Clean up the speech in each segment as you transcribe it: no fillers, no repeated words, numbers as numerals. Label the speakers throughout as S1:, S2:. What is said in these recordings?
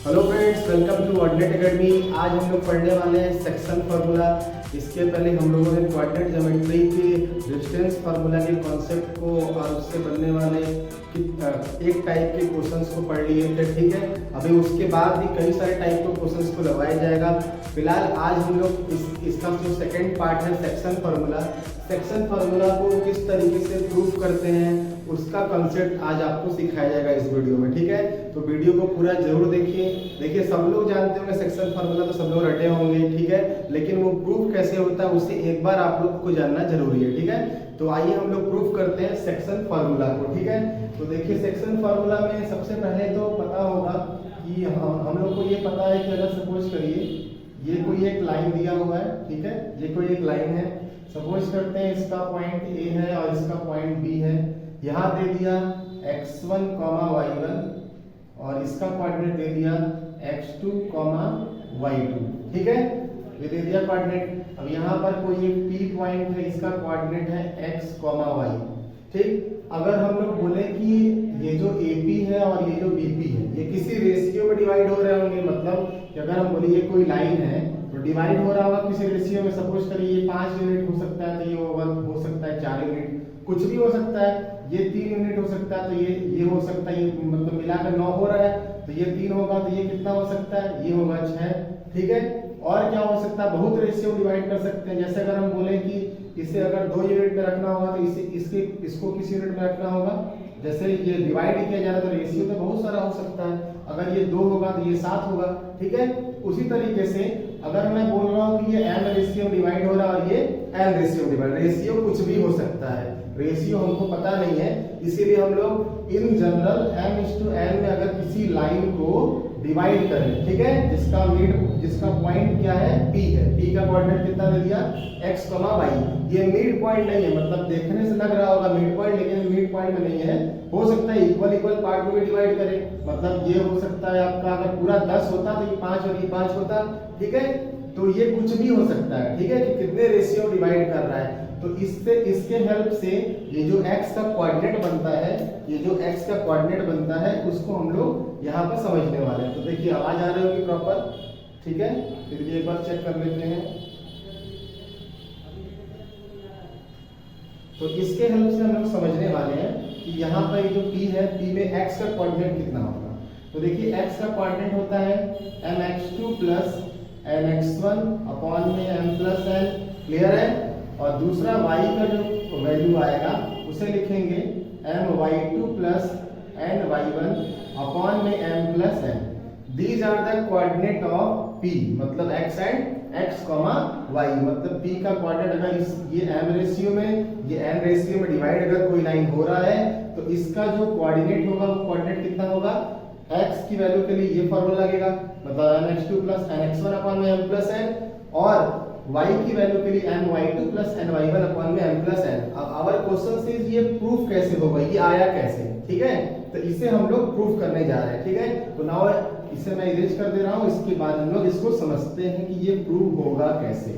S1: Hello friends, welcome to coordinate academy. आज हम लोग पढ़ने वाले हैं सेक्शन फार्मूला। इसके पहले हम लोगों ने कोऑर्डिनेट ज्योमेट्री के डिस्टेंस फार्मूला के कॉन्सेप्ट को और उससे बनने वाले एक टाइप के क्वेश्चंस को पढ़ लिए थे। ठीक है, अभी उसके बाद भी कई सारे टाइप के क्वेश्चंस को लगाया जाएगा। फिलहाल आज हम लोग इसका जो सेकंड पार्ट है सेक्शन फार्मूला को किस तरीके से प्रूफ करते हैं उसका कंसेप्ट आज आपको सिखाया जाएगा इस वीडियो में। ठीक है, तो वीडियो को पूरा जरूर देखिए। सब लोग जानते होंगे सेक्शन फार्मूला, तो सब लोग रटे होंगे। ठीक है, लेकिन वो प्रूफ कैसे होता है उसे एक बार आप लोग को जानना जरूरी है। ठीक है, तो आइए हम लोग प्रूफ करते हैं सेक्शन फार्मूला को। ठीक है, तो देखिए सेक्शन फार्मूला में सबसे पहले तो पता होगा कि हम लोग को ये पता है कि अगर सपोज करिए ये कोई एक लाइन दिया हुआ है। ठीक है, ये कोई एक लाइन है। सपोज करते हैं इसका पॉइंट ए है और इसका पॉइंट बी है। यहाँ दे दिया x1, y1 और इसका कोऑर्डिनेट दे दिया x2, y2। ठीक है, ये दे दिया कोऑर्डिनेट। अब यहाँ पर कोई एक P पॉइंट है, इसका कोऑर्डिनेट है x, y। ठीक, अगर हम लोग बोले कि ये जो AP है और ये जो BP है ये किसी रेशियो में डिवाइड हो रहे होंगे, मतलब कि अगर हम बोले ये कोई लाइन है तो डिवाइड हो रहा होगा किसी रेशियो में। सपोज करिए ये 5 यूनिट हो सकता है, तो ये हो सकता है 4 यूनिट, कुछ भी हो सकता है। ये 3 यूनिट हो सकता है, तो ये हो सकता है, ये मतलब मिलाकर 9 हो रहा है, तो ये 3 होगा, तो ये कितना हो सकता है, ये होगा 6। ठीक है, और क्या हो सकता है, बहुत रेशियो डिवाइड कर सकते हैं। जैसे अगर हम बोले कि इसे अगर 2 यूनिट में रखना होगा तो इसको किस यूनिट में रखना होगा। जैसे ये डिवाइड किया जा रहा है तो रेशियो तो बहुत सारा हो सकता है। अगर ये 2 होगा तो ये 7 होगा। ठीक है, उसी तरीके से अगर मैं बोल रहा हूँ कि ये m रेशियो डिवाइड हो रहा है और ये n रेशियो डिवाइड, रेशियो कुछ भी हो सकता है, रेशियो हमको पता नहीं है, इसीलिए हम लोग इन जनरल m/n में अगर किसी लाइन को डिवाइड करें, ठीक है, जिसका पॉइंट क्या है, P है, P का कोऑर्डिनेट कितना दे दिया x, y। ये मिड पॉइंट नहीं है, मतलब देखने से लग रहा होगा मिड पॉइंट, लेकिन मिड पॉइंट में नहीं है। हो सकता है इक्वल पार्ट में भी डिवाइड करें, मतलब ये हो सकता है आपका अगर पूरा 10 होता तो ये 5 और ये 5 होता। ठीक है, तो ये कुछ भी हो सकता है। ठीक है, कि कितने रेशियो डिवाइड कर रहा है, तो इसके हेल्प से ये जो x का कोऑर्डिनेट बनता है, ये जो x का कोऑर्डिनेट बनता है उसको हम लोग यहाँ पे समझने वाले हैं। तो देखिए आवाज आ रही होगी प्रॉपर। ठीक है, फिर भी एक बार चेक कर लेते हैं। तो इसके हेल्प से हम लोग समझने वाले हैं कि यहाँ पर ये जो P है, P में x का कोऑर्डिनेट कितना होगा। तो देखिए x का कोऑर्डिनेट होता है mx2 प्लस mx1 अपॉन में m प्लस n। क्लियर है, और दूसरा y का जो वैल्यू आएगा उसे लिखेंगे my2 प्लस ny1 अपॉन में m plus n। These are the coordinate of P, मतलब x एंड x, y, मतलब P का कोऑर्डिनेट अगर ये m रेशियो में, ये n रेशियो में डिवाइड अगर कोई लाइन हो रहा है तो इसका जो कोऑर्डिनेट होगा वो कोऑर्डिनेट कितना होगा, x की वैल्यू के लिए ये फार्मूला लगेगा, मतलब mx2 प्लस nx1 अपॉन में m प्लस n, और y की वैल्यू के लिए my2 प्लस ny1 अपॉन में m प्लस n। अब आवर क्वेश्चन इज ये प्रूफ कैसे होगा, ये आया कैसे। ठीक है, तो इसे हम लोग प्रूफ करने जा रहे हैं। ठीक है, तो नाउ इसे मैं इरेज कर दे रहा हूँ, इसके बाद हम लोग इसको समझते हैं कि ये प्रूफ होगा कैसे।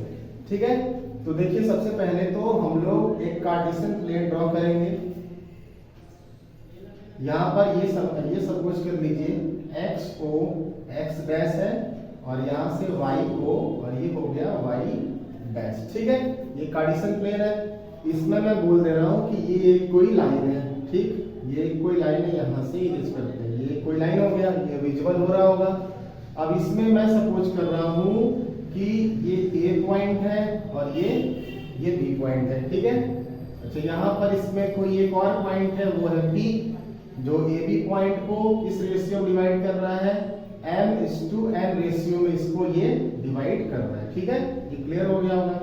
S1: ठीक है, तो देखिए सबसे पहले तो हम लोग एक कार्टेशियन प्लेन ड्रॉ करेंगे। यहाँ पर ये सपोज कर लीजिए x डैश है और यहाँ से y o और ये हो गया y डैश। ठीक है, ये कार्टेशियन प्लेन है। इसमें मैं बोल दे रहा हूँ कि ये कोई लाइन है। ठीक, ये कोई लाइन है, यहाँ से इरेज करते हैं, ये कोई लाइन हो गया, ये विजुअल हो रहा होगा। अब इसमें मैं सपोज कर रहा हूँ कि ये A पॉइंट है और ये B पॉइंट है। ठीक है, अच्छा यहाँ पर इसमें कोई एक और पॉइंट है, वो है P, जो AB पॉइंट को इस रेशियो में डिवाइड कर रहा है, m/n रेशियो में इसको ये डिवाइड कर रहा है। ठीक है, ये क्लियर हो गया होगा।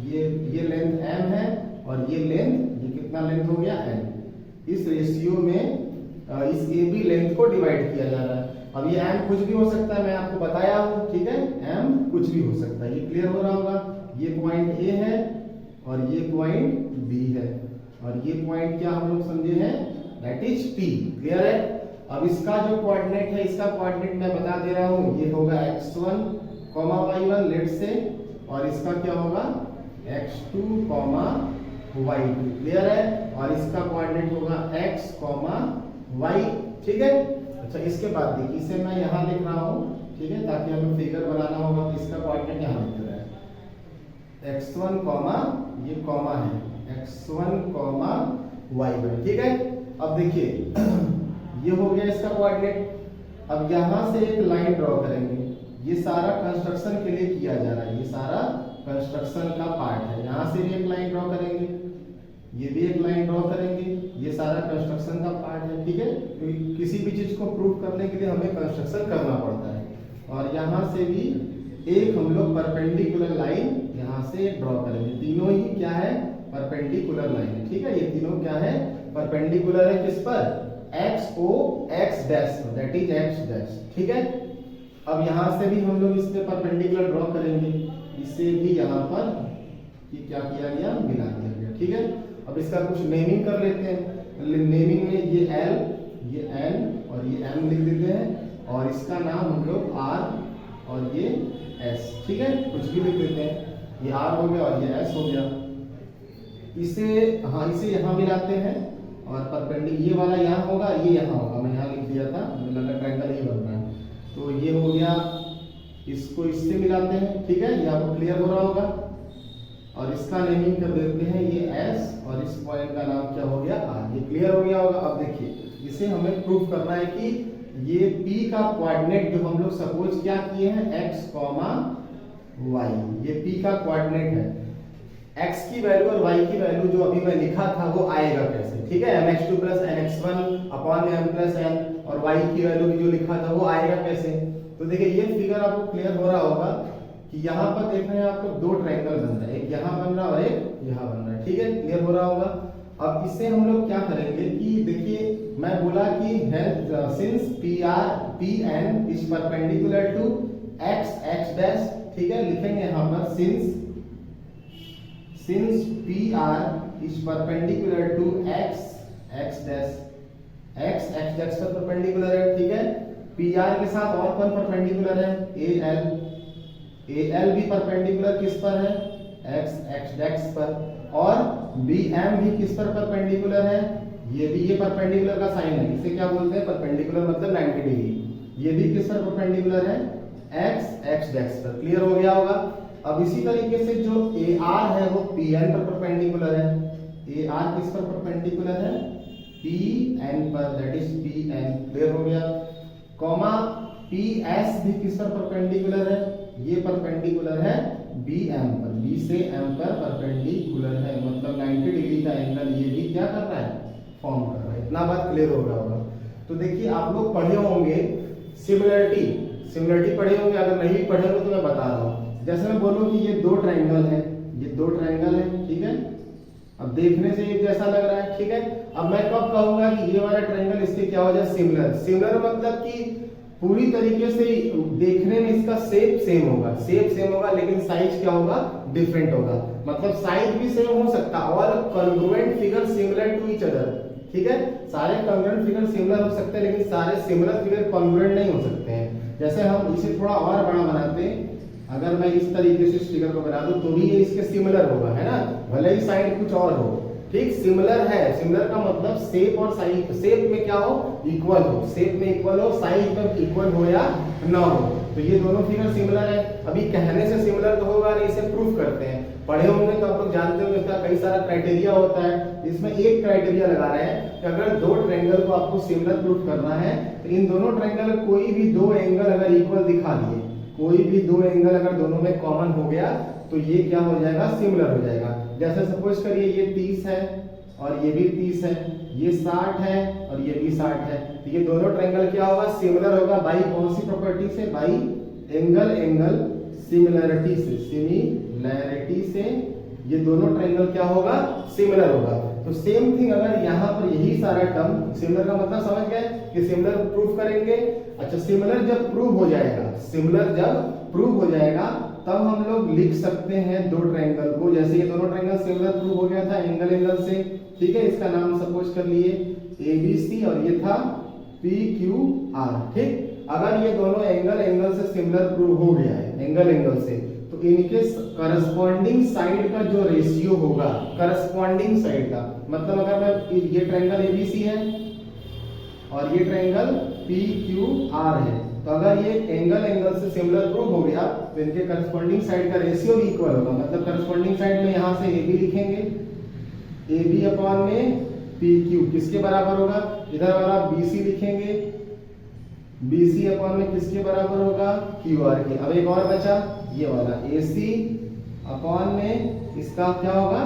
S1: ये लेंथ m है और ये कितना लेंथ हो गया n। इस रेशियो में इस AB लेंथ को डिवाइड किया जा रहा है। अब ये m कुछ भी हो सकता है, मैं आपको बताया हूँ। ठीक है, m कुछ भी हो सकता है, ये क्लियर हो रहा होगा। ये पॉइंट A है और ये पॉइंट B है, और ये पॉइंट क्या हम लोग समझे हैं, दैट इज P। क्लियर है, अब इसका जो कोऑर्डिनेट है, इसका कोऑर्डिनेट मैं बता दे रहा हूँ, ये होगा x1, y1 लेट से, और इसका क्या होगा x2, y2। क्लियर है, और इसका कोऑर्डिनेट होगा x, y। ठीक है, अच्छा इसके बाद देखिए इसे मैं यहाँ लिख रहा हूँ, ठीक है, ताकि हमें फिगर बनाना होगा तो इसका कोऑर्डिनेट यहाँ लिख रहा है x1 कॉमा, ये कॉमा है x1 कॉमा y1, ठीक है। अब देखिए ये हो गया इसका कोऑर्डिनेट। अब यहाँ से एक लाइन ड्रॉ करेंगे, ये सारा कंस्ट्रक्शन के लिए किया जा रहा है, ये सारा कंस्ट्रक्शन का पार्ट है। यहाँ से भी एक लाइन ड्रॉ करेंगे, ये भी एक लाइन ड्रॉ करेंगे, ये सारा कंस्ट्रक्शन का पार्ट है, ठीक है। क्योंकि किसी भी चीज को प्रूव करने के लिए हमें कंस्ट्रक्शन करना पड़ता है। और यहाँ से भी एक हम लोग परपेंडिकुलर लाइन यहाँ से ड्रॉ करेंगे। तीनों ही क्या है, परपेंडिकुलर लाइन है, ठीक है। ये तीनों क्या है, परपेंडिकुलर है किस पर, x o x dash, that is x dash, ठीक है। अब यहाँ से भी हम लोग इस पे परपेंडिकुलर ड्रॉ करेंगे, इसे भी यहाँ पर ये क्या किया गया, मिला दिया गया, ठीक है। अब इसका कुछ नेमिंग कर लेते हैं। नेमिंग में ये L, ये N और ये M लिख देते हैं, और इसका नाम हम लोग R और ये S, ठीक है, कुछ भी लिख देते हैं। ये R हो गया और ये S हो गया। इसे इसे यहाँ मिलाते हैं, और परपेंडिकुलर ये वाला यहाँ होगा, ये यहाँ होगा, मैं यहाँ लिख दिया था, मुझे लगा ट्रायंगल ही बन रहा है, तो ये हो गया। इसको इससे मिलाते हैं, ठीक है, ये आपको क्लियर हो रहा होगा। और इसका नेमिंग कर देते हैं ये S, और इस पॉइंट का नाम क्या हो गया, R। ये क्लियर हो गया होगा। अब देखिए इसे हमें प्रूफ करना है कि ये P का कोऑर्डिनेट जो हम लोग सपोज क्या किए हैं, x, y, ये P का कोऑर्डिनेट है। x की वैल्यू और y की वैल्यू जो अभी मैं लिखा था वो आएगा कैसे, ठीक है, mx2 plus nx1 upon m plus n, और y की वैल्यू भी जो लिखा था वो आएगा कैसे। तो देखिए ये फिगर आपको क्लियर हो रहा होगा कि यहाँ पर देख रहे हैं आपको दो ट्रायंगल बन रहा है, एक यहाँ बन रहा है और एक यहाँ बन रहा है, ठीक है, क्लियर हो रहा होगा। अब इससे हम लोग क्या करेंगे कि देखिए मैं बोला कि since Pn is perpendicular to x dash, ठीक है, लिखेंगे यहाँ पर since Pr is perpendicular to x dash, x dash पर परपेंडिकुलर है, ठीक है। Pr के साथ और कौन परपेंडिकुलर है, Al भी परपेंडिकुलर किस पर है, x डैश पर, और Bm भी किस पर परपेंडिकुलर है, ये भी, ये परपेंडिकुलर का साइन है, इसे क्या बोलते हैं, परपेंडिकुलर मतलब 90 डिग्री। ये भी किस पर परपेंडिकुलर है, x डैश पर, क्लियर हो गया होगा। अब इसी तरीके से जो AR है वो Pn पर परपेंडिकुलर है, AR किस पर परपेंडिकुलर है, Pn पर, दैट इज Pn, क्लियर हो गया। कॉमा PS भी किस पर परपेंडिकुलर है, ये परपेंडिकुलर है Bm पर, B से M पर परपेंडिकुलर है, मतलब 90 डिग्री का एंगल ये भी क्या कर रहा है, फॉर्म कर रहा है। इतना बात क्लियर हो गया होगा। तो देखिए आप लोग पढ़े होंगे सिमिलरिटी पढ़े होंगे, अगर नहीं पढ़े होंगे तो मैं बता रहा हूँ। जैसे मैं बोलूँ कि ये दो ट्रायंगल है, ये दो ट्रायंगल है, ठीक है, अब देखने से एक जैसा लग रहा है, ठीक है। अब मैं कब कहूंगा कि ये वाला ट्रायंगल इसके क्या हो जाए, सिमिलर मतलब कि पूरी तरीके से देखने में इसका शेप सेम होगा, लेकिन साइज क्या होगा, डिफरेंट होगा। मतलब साइज भी सेम हो सकता है और congruent figure similar to each other, ठीक है। सारे कॉन्ग्रुएंट फिगर सिमिलर हो सकते हैं, लेकिन सारे सिमिलर फिगर कॉन्ग्रुएंट नहीं हो सकते हैं। जैसे हम इसे थोड़ा और बड़ा बनाते हैं, अगर मैं इस तरीके से इस फिगर को बना दूं तो भी ये इसके सिमिलर होगा, है ना, भले ही साइड कुछ और हो, ठीक, सिमिलर है। सिमिलर का मतलब शेप और साइज, शेप में क्या हो, इक्वल हो, शेप में इक्वल हो, साइज में इक्वल हो या ना हो, तो ये दोनों फिगर सिमिलर है। अभी कहने से सिमिलर तो होगा नहीं, इसे प्रूफ करते हैं। पढ़े होंगे तो आप लोग जानते होंगे इसका कई सारा क्राइटेरिया होता है। इसमें एक क्राइटेरिया लगा रहे हैं कि अगर दो ट्रायंगल को आपको सिमिलर प्रूफ करना है तो इन दोनों ट्रायंगल कोई भी दो एंगल अगर इक्वल दिखा दिए, कोई भी दो एंगल अगर दोनों में कॉमन हो गया तो ये क्या हो जाएगा, सिमिलर हो जाएगा। जैसे सपोज करिए ये 30 है और ये भी 30 है, ये 60 है और ये भी 60 है, तो ये दोनों ट्रायंगल क्या होगा, सिमिलर होगा। बाई कौन सी प्रॉपर्टी से, बाई एंगल सिमिलरिटी से ये दोनों ट्रायंगल क्या होगा, सिमिलर होगा। तो सेम थिंग अगर यहाँ पर यही सारा टर्म, सिमिलर का मतलब समझ गए कि सिमिलर प्रूफ करेंगे। अच्छा, सिमिलर जब प्रूव हो जाएगा तब हम लोग लिख सकते हैं दो ट्रायंगल को। जैसे ये दोनों ट्रायंगल सिमिलर प्रूव हो गया था एंगल से, ठीक है, इसका नाम सपोज कर लिए ABC और ये था PQR, ठीक। अगर ये दोनों एंगल से सिमिलर प्रूव हो गया है एंगल से, तो इनके करस्पॉन्डिंग साइड का जो रेशियो होगा, करस्पॉन्डिंग साइड का मतलब अगर मैं ये ट्रायंगल ABC है और ये ट्रायंगल पी क्यू आर है। तो अगर ये एंगल से सिमिलर प्रूव हो गया तो इनके करस्पॉन्डिंग साइड का रेशियो भी इक्वल होगा। मतलब करस्पॉन्डिंग साइड में यहाँ से ए बी लिखेंगे, ए बी अपॉन में पी क्यू किसके बराबर होगा, इधर वाला बी सी लिखेंगे, बी सी अपॉन में किसके बराबर होगा, क्यू आर के। अब एक और बचा ये वाला ए सी अपॉन में इसका क्या होगा,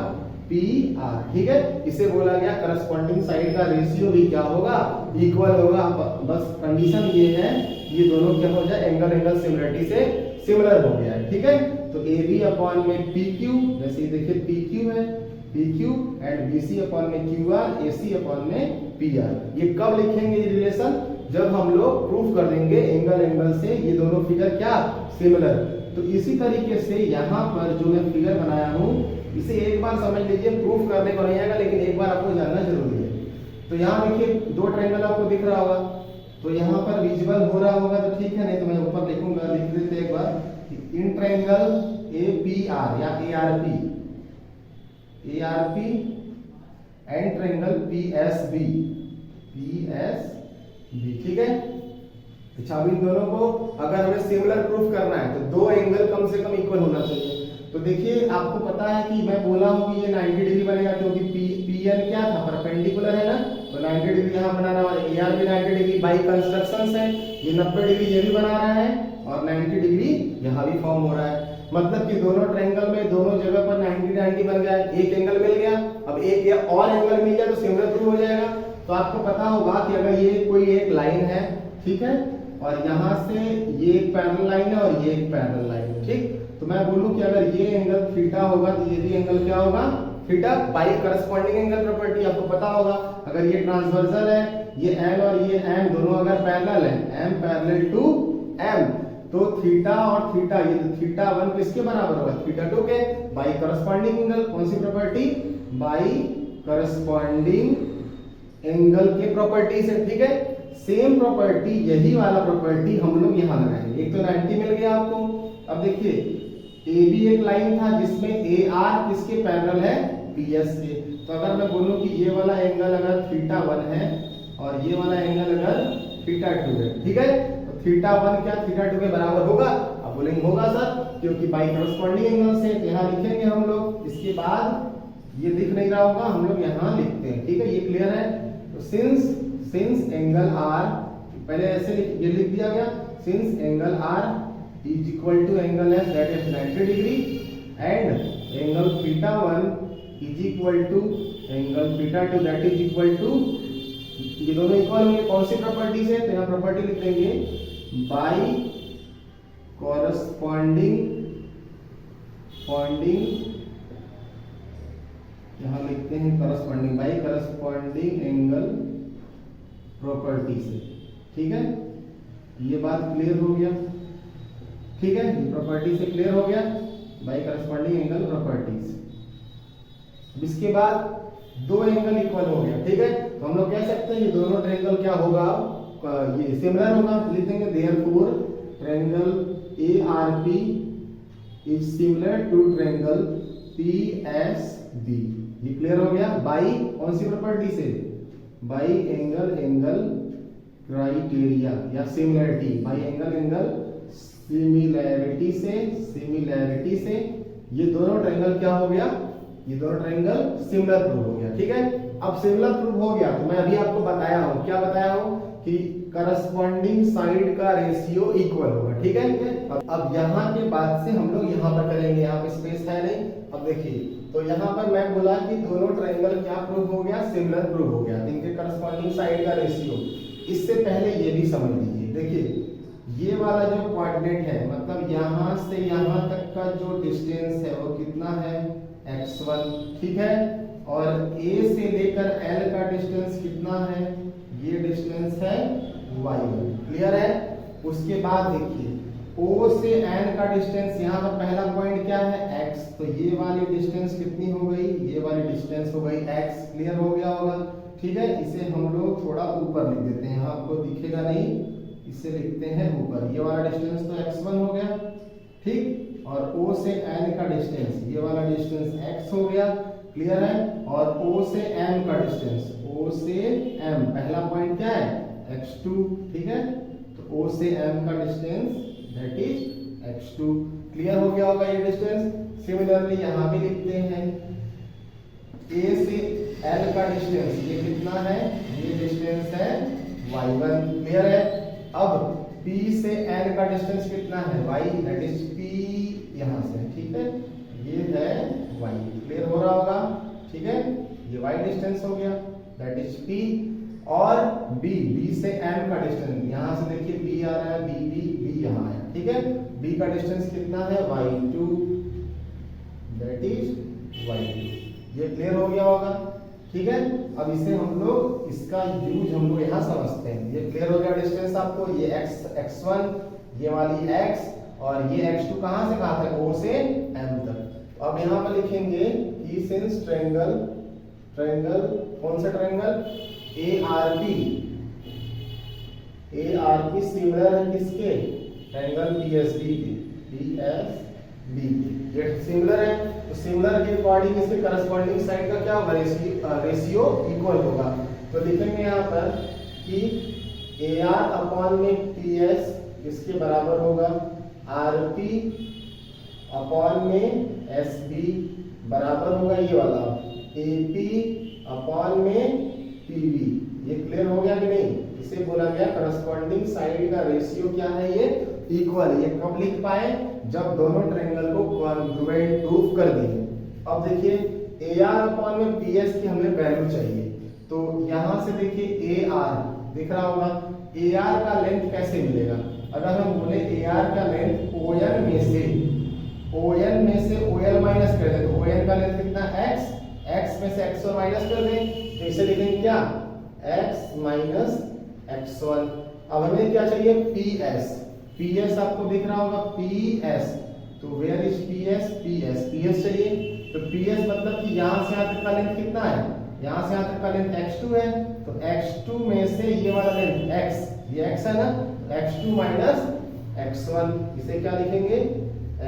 S1: पी आर। ठीक है, इसे बोला गया करस्पॉन्डिंग साइड का रेशियो भी क्या होगा, इक्वल होगा। बस कंडीशन ये है ये दोनों क्या हो जाए, एंगल सिमिलरिटी से सिमिलर हो गया है। ठीक है, तो ए बी अपॉन में पी क्यू, जैसे ये देखिए पी क्यू है, P Q and B C upon में Q R, A C upon में पी आर। ये कब लिखेंगे ये रिलेशन, जब हम लोग प्रूफ कर देंगे एंगल से ये दोनों फिगर क्या सिमिलर। तो इसी तरीके से यहाँ पर जो मैं फिगर बनाया हूँ इसे एक बार समझ लीजिए, प्रूफ करने को नहीं आएगा लेकिन एक बार आपको जानना जरूरी है। तो यहाँ देखिए दो ट्रायंगल आपको दिख रहा होगा, तो यहाँ पर विजिबल हो रहा होगा तो ठीक है, नहीं तो मैं ऊपर लिखूंगा, लिख देते एक बार। In triangle A P R या A R P and triangle P S B, ठीक है। अच्छा, अब इन दोनों को अगर हमें सिमिलर प्रूफ करना है तो दो एंगल कम से कम इक्वल होना चाहिए। तो देखिए आपको पता है कि मैं बोला हूं कि ये 90 डिग्री बनेगा क्योंकि पी एन क्या था, परपेंडिकुलर है ना, तो 90 डिग्री यहाँ बनाना और ए आर भी 90 डिग्री बाई कंस्ट्रक्शन है, ये 90 डिग्री ये भी बना रहा है और 90 डिग्री यहाँ भी फॉर्म हो रहा है। मतलब कि दोनों ट्रायंगल में दोनों जगह पर 90 बन गया, एक एंगल मिल गया। अब एक या और एंगल मिल गया तो सिमिलर प्रूफ हो जाएगा। तो आपको पता होगा कि अगर ये कोई एक लाइन है, ठीक है, और यहाँ से ये एक पैरेलल लाइन है और ये एक पैरेलल लाइन है, ठीक, तो मैं बोलूं कि अगर ये एंगल थीटा होगा तो ये भी एंगल क्या होगा, theta, by corresponding angle property आपको पता होगा। अगर ये ट्रांसवर्सल है, ये एल और ये एम दोनों अगर पैरेलल है, एम पैरेलल टू एम, तो थीटा और थीटा, ये थीटा 1 किसके बराबर होगा, थीटा 2 के, बाई करस्पॉन्डिंग एंगल। कौन सी प्रॉपर्टी, बाई करस्पॉन्डिंग एंगल के प्रॉपर्टी से, ठीक है। सेम प्रॉपर्टी, यही वाला प्रॉपर्टी हम लोग यहाँ लगाएंगे। एक तो 90 मिल गया आपको। अब देखिए ए बी एक लाइन था जिसमें ए आर किसके पैरेलल है, पी एस के। तो अगर मैं बोलूं कि ये वाला एंगल अगर थीटा 1 है और ये वाला एंगल अगर थीटा 2 है, ठीक है, तो थीटा 1 क्या थीटा 2 के बराबर होगा, अब बोलेंगे होगा सर, क्योंकि बाई करस्पॉन्डिंग एंगल से। यहाँ लिखेंगे हम लोग, इसके बाद ये दिख नहीं रहा होगा, हम लोग यहाँ लिखते हैं, ठीक है, ये क्लियर है। तो सिंस एंगल आर, पहले ऐसे ये लिख दिया गया, since angle R is equal to angle S that is 90 degree and angle theta 1 is equal to angle theta 2 that is equal to, ये दोनों इक्वल होंगे कौन सी प्रॉपर्टी से, तो यहाँ प्रॉपर्टी लिख देंगे बाई कॉरस्पॉन्डिंग, यहाँ लिखते हैं corresponding, by corresponding angle property से, ठीक है। ये बात क्लियर हो गया, ठीक है, प्रॉपर्टी से क्लियर हो गया, बाई करस्पॉन्डिंग एंगल प्रॉपर्टीज। इसके बाद दो एंगल इक्वल हो गया, ठीक है, तो हम लोग कह सकते हैं ये दोनों ट्रायंगल क्या होगा, ये सिमिलर होगा। लिख देंगे therefore triangle A R P is similar to triangle P S B. ये क्लियर हो गया बाई कौन सी प्रॉपर्टी से, बाई एंगल क्राइटेरिया या सिमिलरिटी, बाई एंगल सिमिलैरिटी से ये दोनों ट्रायंगल क्या हो गया, ये दोनों ट्रायंगल सिमिलर प्रूव हो गया, ठीक है। अब सिमिलर प्रूव हो गया तो मैं अभी आपको बताया हूं, क्या बताया हूं कि करस्पॉन्डिंग साइड का रेशियो इक्वल होगा, ठीक है। अब यहाँ के बाद से हम लोग यहाँ पर करेंगे, यहाँ पे स्पेस है नहीं। अब देखिए, तो यहाँ पर मैं बोला कि दोनों ट्रायंगल क्या प्रूव हो गया, सिमिलर प्रूव हो गया, इनके करस्पॉन्डिंग साइड का रेशियो। इससे पहले ये भी समझ लीजिए, देखिए ये वाला जो कोऑर्डिनेट है, मतलब यहाँ से यहाँ तक का जो डिस्टेंस है वो कितना है, x1, ठीक है, और A से लेकर L का डिस्टेंस कितना है, ये डिस्टेंस है y1, क्लियर है। उसके बाद देखिए O से N का डिस्टेंस, यहाँ पर पहला पॉइंट क्या है, x, तो ये वाली डिस्टेंस कितनी हो गई, ये वाली डिस्टेंस हो गई x, क्लियर हो गया होगा, ठीक है। इसे हम लोग थोड़ा ऊपर लिख देते हैं, यहाँ आपको दिखेगा नहीं, इसे लिखते हैं ऊपर। ये वाला डिस्टेंस तो x1 हो गया, ठीक, और O से N का डिस्टेंस, ये वाला डिस्टेंस x हो गया, क्लियर है। और O से M का डिस्टेंस, O से M पहला पॉइंट क्या है, x2, ठीक है। तो O से M का distance that is x2। Clear हो गया होगा ये डिस्टेंस। सिमिलरली यहाँ भी लिखते हैं A से L का डिस्टेंस ये कितना है, ये डिस्टेंस है y1। क्लियर है। अब P से N का डिस्टेंस कितना है y, दैट इज P यहाँ से, ठीक है, ये है y। क्लियर हो रहा होगा, ठीक है। ये y डिस्टेंस हो गया दैट इज P। और B से M का डिस्टेंस यहाँ से देखिए B आ रहा है, B यहाँ है, ठीक है। B का डिस्टेंस कितना है y2 दैट इज y2। ये क्लियर हो गया होगा, ठीक है। अब इसे हम लोग इसका यूज हम लोग यहाँ समझते हैं। ये क्लियर हो गया डिस्टेंस आपको, ये x1, ये वाली x और ये x2 कहाँ से कहाँ तक, O से M तक। अब यहाँ पर लिखेंगे कि सिंस ट्रायंगल कौन सा ट्रायंगल, ARP सिमिलर है किसके, ट्रायंगल PSB के, ये सिमिलर है। तो सिमिलर के अकॉर्डिंग इसके करस्पॉन्डिंग साइड का क्या होगा, रेशियो इक्वल होगा। तो लिखेंगे यहाँ पर कि AR अपॉन में PS किसके बराबर होगा, RP अपॉन में SB बराबर होगा ये वाला AP अपॉन में PB। ये क्लियर हो गया कि नहीं। इसे बोला गया करस्पॉन्डिंग साइड का रेशियो क्या है, ये इक्वल है। ये कब लिख पाए, जब दोनों ट्रायंगल को कॉन्ग्रुएंट प्रूफ कर दिए। अब देखिए AR अपॉन में PS की हमें वैल्यू चाहिए। तो यहां से देखिए AR दिख रहा होगा, AR का लेंथ कैसे मिलेगा। अगर हम बोले AR का लेंथ ON में से OL माइनस कर दे तो ON का लेंथ कितना x में से x1 माइनस कर दें तो इसे लिखेंगे क्या, x माइनस x1। अब हमें क्या चाहिए, PS आपको दिख रहा होगा PS। तो वेयर इज PS चाहिए। तो PS मतलब कि यहां से यहां तक का लेंथ कितना है, यहां से यहां तक का लेंथ x2 है। तो x2 में से ये वाला लेंथ x, ये x है ना, x2 माइनस x1, इसे क्या लिखेंगे,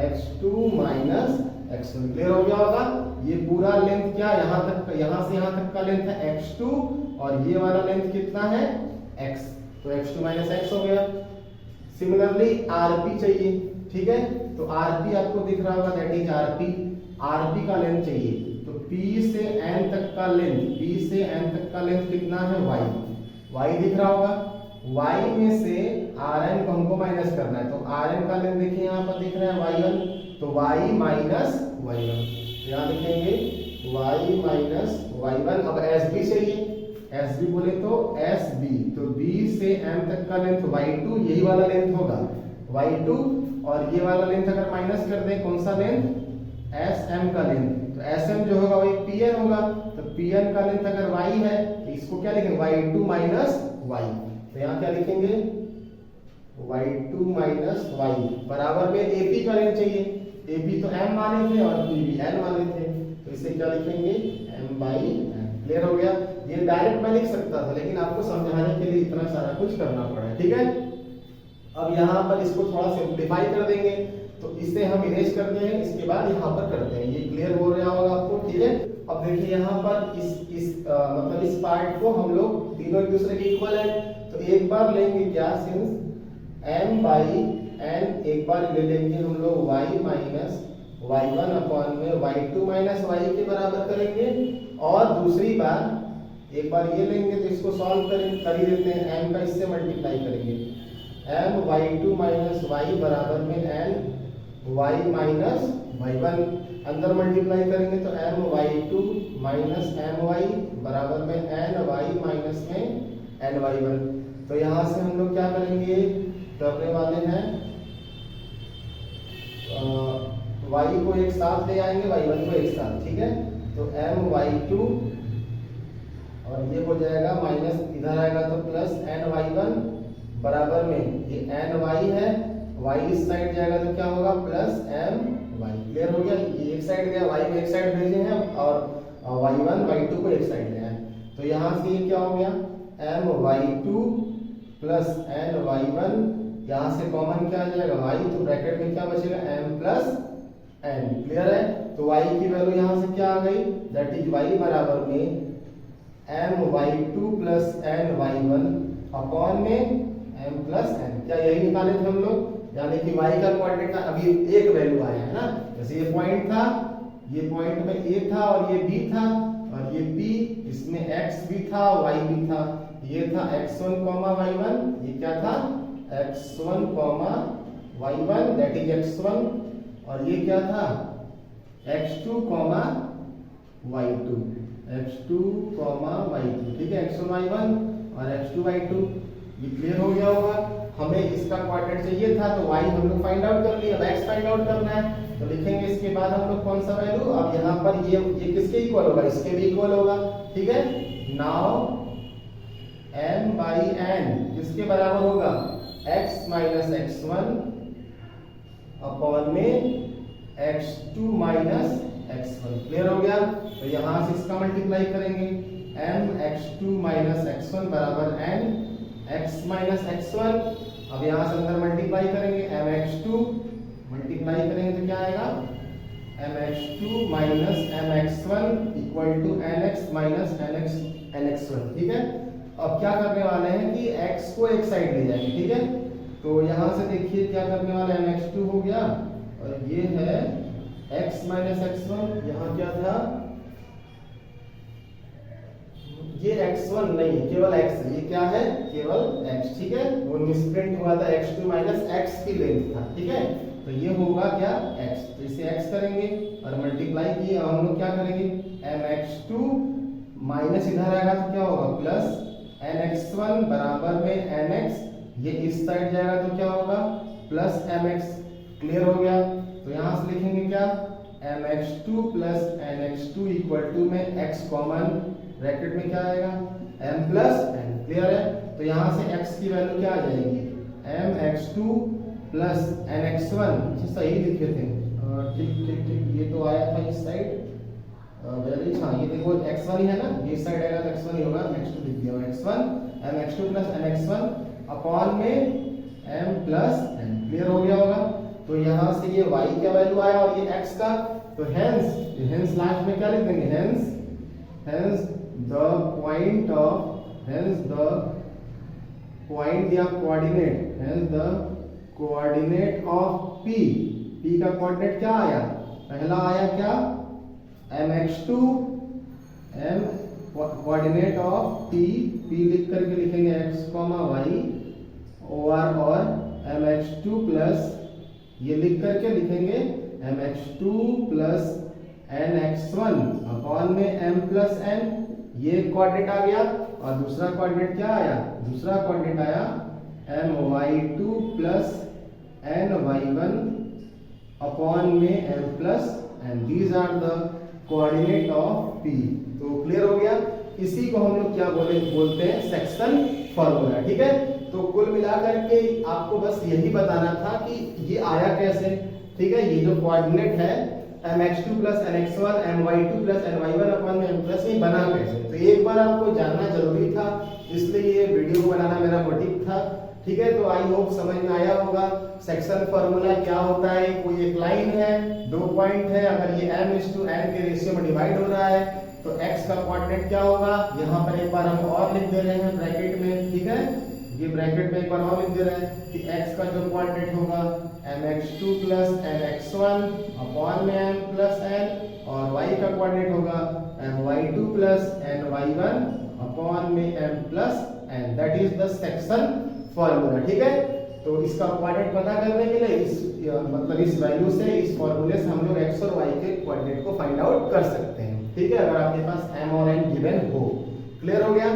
S1: x2 माइनस x1। क्लियर हो गया होगा। ये पूरा लेंथ क्या, यहां तक, यहां से यहां तक का लेंथ है x2 और ये वाला लेंथ कितना है x। तो x2 माइनस x हो गया। सिमिलरली RP चाहिए, ठीक है। तो RP आपको दिख रहा होगा दैट इज RP का लेंथ चाहिए। तो P से N तक का लेंथ कितना है y दिख रहा होगा। y में से Rn को हमको माइनस करना है। तो Rn का लेंथ देखिए यहाँ पर दिख रहा है y1, तो y माइनस y1, यहाँ लिखेंगे y माइनस y1। अब SB चाहिए, SB बोले तो SB, तो B से M तक का लेंथ y2, यही वाला लेंथ होगा y2। और ये वाला लेंथ अगर माइनस कर दें, कौन सा लेंथ, SM का लेंथ, तो SM जो होगा वही PN होगा। तो PN का लेंथ अगर y है तो इसको क्या लिखेंगे, y2 माइनस y। तो यहाँ क्या लिखेंगे, y2 माइनस y बराबर में AP का लेंथ चाहिए। AP तो M माने थे और PB N माने थे, तो इसे क्या लिखेंगे, M/N। क्लियर हो गया। ये डायरेक्ट मैं लिख सकता था, लेकिन आपको समझाने के लिए इतना सारा कुछ करना पड़ा, ठीक है। अब यहाँ पर इसको थोड़ा सिंप्लीफाई कर देंगे, तो इसे हम इरेज करते हैं, इसके बाद यहाँ पर करते हैं। ये क्लियर हो रहा होगा आपको, ठीक है। अब देखिए यहाँ पर मतलब इस पार्ट को हम लोग तीनों एक दूसरे के इक्वल है। तो एक बार लेंगे क्या, सिंस M/N एक बार ले लेंगे हम लोग y माइनस y1 अपॉन में y2 माइनस y के बराबर करेंगे। और दूसरी बार एक बार ये लेंगे तो इसको सॉल्व कर ही देते हैं, m का इससे मल्टीप्लाई करेंगे, m y2 माइनस y बराबर में n y माइनस y1, अंदर मल्टीप्लाई करेंगे तो m y2 माइनस my बराबर में n y माइनस में n y1। तो यहाँ से हम लोग क्या करेंगे, करने वाले हैं y को एक साथ ले आएंगे, y1 को एक साथ, ठीक है। तो m y2 और ये हो जाएगा माइनस, इधर आएगा तो प्लस n y1 बराबर में ये n y है, y इस साइड जाएगा तो क्या होगा, प्लस m y। क्लियर हो गया। ये एक साइड गया, y को एक साइड भेजे हैं और y1 y2 को एक साइड ले आए। तो यहाँ से ये क्या हो गया, m y2 plus n y1, यहाँ से कॉमन क्या आ जाएगा y, तो ब्रैकेट में क्या बचेगा, m प्लस n। क्लियर है। तो y की वैल्यू यहाँ से क्या आ गई, दैट इज y बराबर में m y2 plus n y1। Upon में m प्लस n। क्या यही निकाले थे हम लोग? यानी कि y का कोऑर्डिनेट का अभी एक वैल्यू आया है ना, जैसे ये पॉइंट था, ये पॉइंट में a था और ये b था और ये p, इसमें x भी था y भी था। ये था x1, y1, ये क्या था x1, y1 that is x1, और ये क्या था x2, y2, x2, y2, ठीक है, x1, y1 और x2, y2। ये क्लियर हो गया होगा। हमें इसका कोऑर्डिनेट चाहिए था तो y हम लोग फाइंड आउट कर लिया, अब x फाइंड आउट करना है तो लिखेंगे इसके बाद हम लोग कौन सा वैल्यू, अब यहाँ पर ये किसके इक्वल होगा, इसके भी इक्वल होगा, ठीक है। नाउ m बाई n किसके बराबर होगा, x माइनस x1 अपॉन में x2 माइनस x1। क्लियर हो गया। तो यहाँ से इसका मल्टीप्लाई करेंगे, m x2 माइनस x1 बराबर n x माइनस x1। अब यहाँ से अंदर मल्टीप्लाई करेंगे, m x2 मल्टीप्लाई करेंगे तो क्या आएगा, m x2 minus m x1 equal to nx minus nx1, ठीक है। अब क्या करने वाले हैं कि x को एक साइड ले जाएंगे, ठीक है। तो यहाँ से देखिए क्या करने वाले हैं, m x2 हो गया और ये है x माइनस x1, यहाँ क्या था, ये x1 नहीं है, केवल x है, ये क्या है, केवल x, ठीक है। वो मिसप्रिंट हुआ था, x2 माइनस x की लेंथ था, ठीक है। तो ये होगा क्या x, तो इसे x करेंगे और मल्टीप्लाई किए, अब हम लोग क्या करेंगे, mx2 माइनस इधर आएगा तो क्या होगा प्लस nx1 बराबर में nx, ये इस साइड जाएगा तो क्या होगा प्लस mx। क्लियर हो गया। तो यहाँ से लिखेंगे क्या, mx2 plus nx2 equal to में x कॉमन, ब्रैकेट में क्या आएगा m प्लस n। क्लियर है। तो यहाँ से x की वैल्यू क्या आ जाएगी, mx2 प्लस nx1, सही लिखे थे, ठीक ठीक ठीक, ये तो आया था इस साइड, हाँ ये देखो x1 ही है ना, ये साइड आएगा तो x1 ही होगा, x2 लिख दिया, x1 mx2 plus nx1 upon में m प्लस n। क्लियर हो गया होगा। तो यहाँ से ये y का वैल्यू आया और ये x का, तो हेंस लास्ट में क्या लिख देंगे, hence the point of, hence the point या coordinate, hence the coordinate of p का कोऑर्डिनेट क्या आया, पहला आया क्या mx2, m coordinate of p लिख करके लिखेंगे x, y और mx2 प्लस ये लिख करके लिखेंगे mx2 प्लस nx1 अपॉन में m प्लस n, ये कोऑर्डिनेट आ गया। और दूसरा कोऑर्डिनेट क्या आया, दूसरा कोऑर्डिनेट आया my2 प्लस ny1 अपॉन में m plus n। These are the coordinate of p। तो क्लियर हो गया। इसी को हम लोग क्या बोलते हैं, सेक्शन फॉर्मूला, ठीक है। तो कुल मिलाकर के आपको बस यही बताना था कि ये आया कैसे, ठीक है। ये जो कोऑर्डिनेट है mx2 plus nx1 my2 plus ny1 upon में m प्लस, ये बना कैसे, तो एक बार आपको जानना जरूरी था, इसलिए ये वीडियो को बनाना मेरा मोटिव था, ठीक है। तो आई होप समझ में आया होगा सेक्शन फॉर्मूला क्या होता है। कोई एक लाइन है, दो पॉइंट है, अगर ये m:n के रेशियो में डिवाइड हो रहा है तो x का कोऑर्डिनेट क्या होगा, यहाँ पर एक बार हम और लिख दे रहे हैं ब्रैकेट में, ठीक है। ये ब्रैकेट में एक बार और लिख दे रहे हैं कि x का जो कोऑर्डिनेट होगा mx2 प्लस nx1 अपॉन में m प्लस n, और y का कोऑर्डिनेट होगा my2 प्लस ny1 अपॉन में m plus n। That is the section formula, ठीक है। तो इसका कोऑर्डिनेट पता करने के लिए मतलब इस वैल्यू से, इस फॉर्मूले से हम लोग x और y के कोऑर्डिनेट को फाइंड आउट कर सकते हैं, ठीक है, अगर आपके पास m और n गिवन हो। क्लियर हो गया।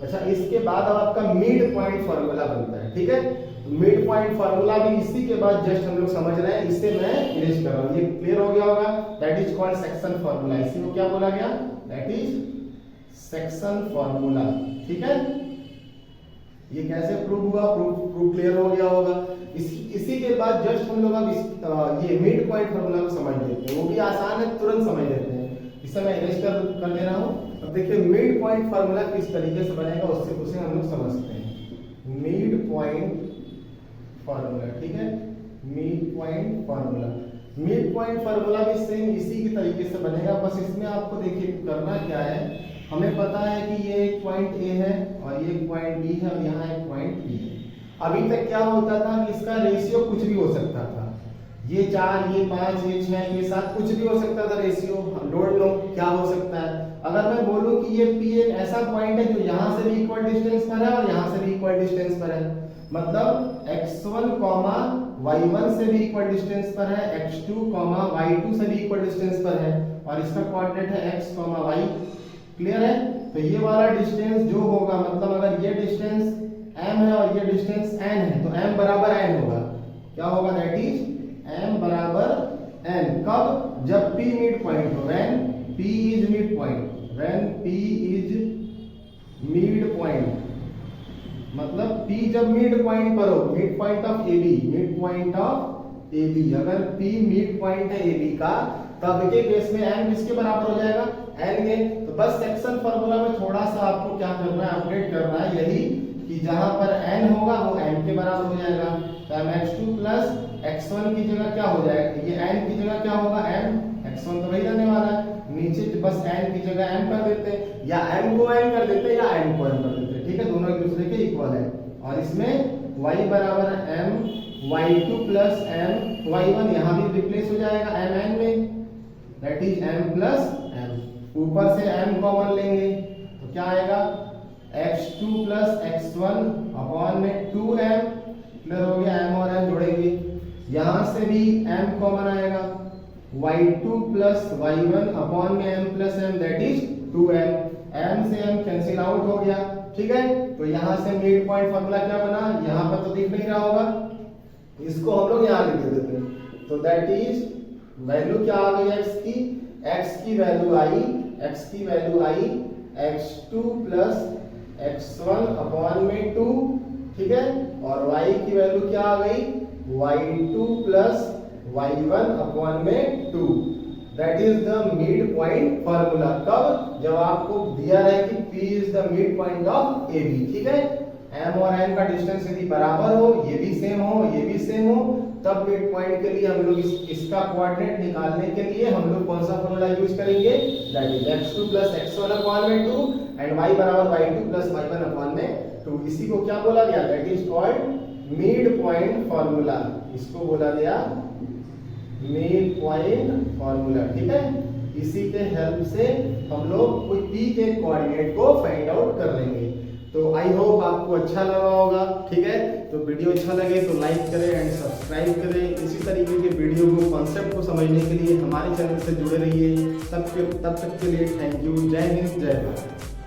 S1: अच्छा, इसके बाद अब आपका मिड पॉइंट फार्मूला बनता है, ठीक है। मिड पॉइंट फार्मूला भी इसी के बाद जस्ट हम लोग समझ रहे हैं, इससे मैं फिनिश कर रहा हूं। ये क्लियर हो गया होगा। That is called section formula. इसी को क्या बोला गया, दैट इज सेक्शन फार्मूला, ठीक है। ये कैसे प्रूव हुआ, प्रूव क्लियर हो गया होगा। इसी के बाद जस्ट हम लोग अब ये मिड पॉइंट फार्मूला को समझ लेते हैं। वो भी आसान है, तुरंत समझ लेते हैं। इसे मैं इरेज कर ले रहा हूं। अब देखिए मिड पॉइंट फार्मूला किस तरीके से बनेगा, उसे हम लोग समझते हैं। मिड पॉइंट फार्मूला, ठीक है। Mid point formula, mid point formula भी सेम इसी के तरीके से बनेगा। बस इसमें आपको देखिए करना क्या है, हमें पता है कि ये एक पॉइंट ए है और ये एक पॉइंट बी है और यहाँ एक पॉइंट बी है। अभी तक क्या होता था कि इसका रेशियो कुछ भी हो सकता था, ये 4, ये 5, ये 6, ये 7, कुछ भी हो सकता था रेशियो। डोंट नो क्या हो सकता है। अगर मैं बोलूं कि ये P एक ऐसा पॉइंट है जो यहाँ से भी इक्वल डिस्टेंस पर है और यहाँ से भी इक्वल डिस्टेंस पर है, मतलब x1, y1 से भी इक्वल डिस्टेंस पर है, x2, y2 से भी इक्वल डिस्टेंस पर है और इसका कोऑर्डिनेट है x, y। क्लियर है? तो ये वाला डिस्टेंस जो होगा, मतलब अगर ये डिस्टेंस m है और ये डिस्टेंस n है तो m बराबर n होगा। क्या होगा? दैट इज m बराबर n। कब? जब p मिड पॉइंट हो, when p is mid point, when p is mid point, मतलब p जब मिड पॉइंट पर हो, mid point of AB, mid point of AB, अगर p मिड पॉइंट है AB का, तब के केस में n किसके बराबर हो जाएगा? n के। तो बस सेक्शन फार्मूला में थोड़ा सा आपको क्या करना है, अपडेट करना है, यही कि जहां पर n होगा वो n के बराबर हो जाएगा। तो mx2 प्लस x1 की जगह क्या हो जाएगा, ये n की जगह क्या होगा, m, x1 तो वही रहने वाला है, नीचे बस n की जगह m कर देते हैं, या m को n कर देते हैं या n को m कर देते हैं, ठीक है, दोनों एक दूसरे के इक्वल है। और इसमें y बराबर m y2 plus m y1, यहाँ भी रिप्लेस हो जाएगा mn में, that is m plus m, ऊपर से m कॉमन लेंगे तो क्या आएगा, x2 प्लस x1 अपॉन में 2m, क्लियर हो गया, m और m जोड़ेंगे, यहां से भी m कॉमन आएगा, y2 प्लस y1 अपॉन में m plus m, that is 2m, m से m कैंसिल आउट हो गया, ठीक है। तो यहां से मिड पॉइंट फार्मूला क्या बना, यहां पर तो दिख नहीं रहा होगा, इसको हम लोग यहां लिख देते हैं। तो दैट इज वैल्यू क्या आ गई x की वैल्यू आई, x की वैल्यू आई x2 प्लस x1 अपॉन में 2, ठीक है, और y की वैल्यू क्या आ गई, y2 प्लस y1 अपॉन में 2, that is the mid point formula. कब? जब आपको दिया रहे कि P is the mid point of AB, ठीक है, m और n का डिस्टेंस यदि बराबर हो, ये भी सेम हो, ये भी सेम हो, तब मिड पॉइंट के लिए हम लोग इसका कोऑर्डिनेट निकालने के लिए हम लोग कौन सा फार्मूला यूज करेंगे, that is x2 plus x1 upon में 2 एंड y बराबर y2 प्लस y1 अपॉन में 2। इसी को क्या बोला गया, that is called mid point formula, इसको बोला गया मिड पॉइंट फार्मूला, ठीक है। इसी के हेल्प से हम लोग कोई P के कोऑर्डिनेट को फाइंड आउट कर लेंगे। तो आई होप आपको अच्छा लगा होगा, ठीक है। तो वीडियो अच्छा लगे तो लाइक करें एंड सब्सक्राइब करें। इसी तरीके के वीडियो को, कॉन्सेप्ट को समझने के लिए हमारे चैनल से जुड़े रहिए। तब तक के लिए थैंक यू। जय हिंद, जय भारत।